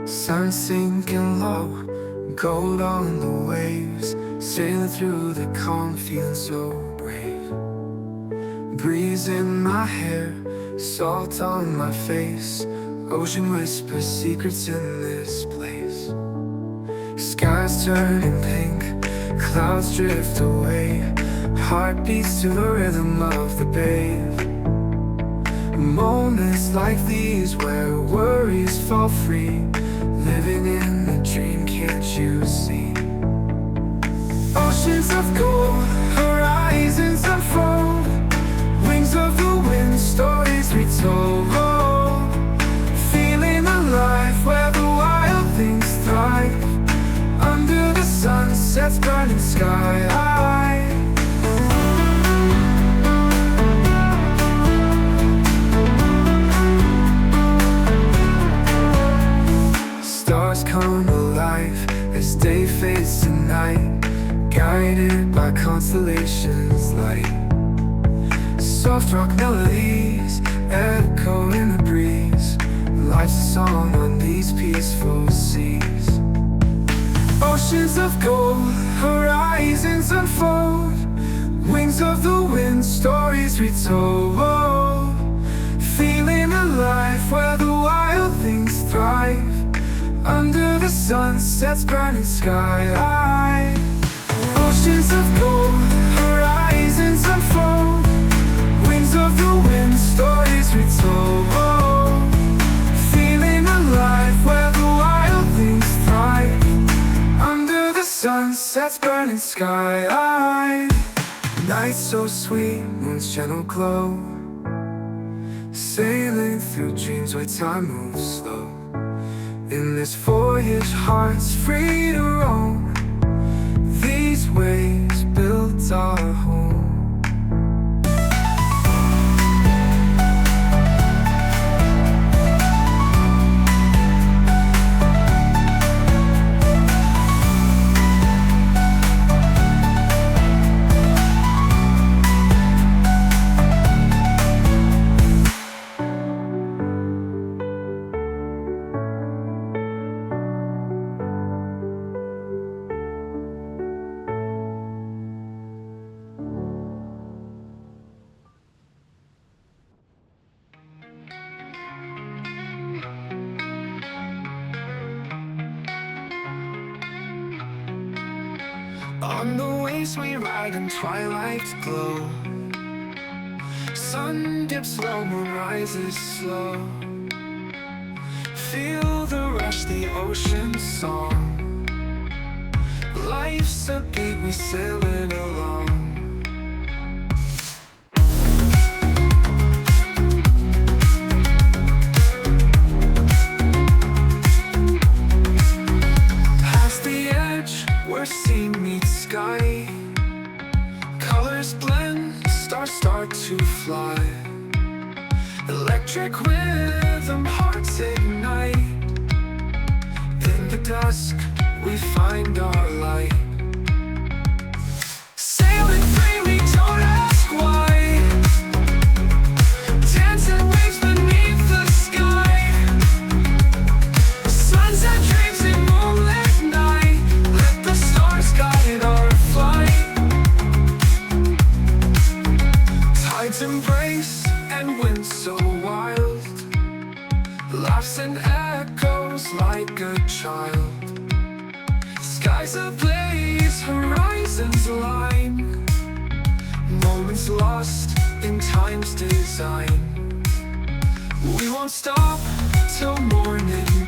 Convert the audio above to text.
Sun sinking low, gold on the waves, sailing through the calm, feeling so brave. Breeze in my hair, salt on my face, ocean whispers secrets in this place. Skies turning pink, clouds drift away, heart beats to the rhythm of the bay. Moments like these where worries fall free, living in the dream, can't you see? Oceans of gold, horizons unfold, wings of the wind, stories retold. Feeling alive where the wild things thrive, under the sunset's burning sky. Stars come alive as day fades to night, guided by constellations' light. Soft rock melodies echo in the breeze, life's a song on these peaceful seas. Oceans of gold, horizons unfold, wings of the wind, stories retold. Feeling alive where the wild things thrive, under the sunset's burning sky. Oceans of gold, horizons unfold, wings of the wind, stories retold. Feeling alive where the wild things thrive, under the sunset's burning sky. Night so sweet, moon's gentle glow, sailing through dreams where time moves slow. In this voyage, hearts free to roam, these waves built our home. On the waves we ride in twilight glow, sun dips low, moon rises slow. Feel the rush, the ocean song, life's a beat, we sailing along. Past the edge where sea meets sky, colors blend, stars start to fly. Electric rhythm, hearts ignite, in the dusk we find our light. Sailing free, we don't ask why, dancing waves beneath the sky. Sunset dreams in moonlit night, let the stars guide our flight. Tides embrace and winds so wild, laughs and echoes like a child. Skies ablaze, horizons align, moments lost in time's design. We won't stop till morning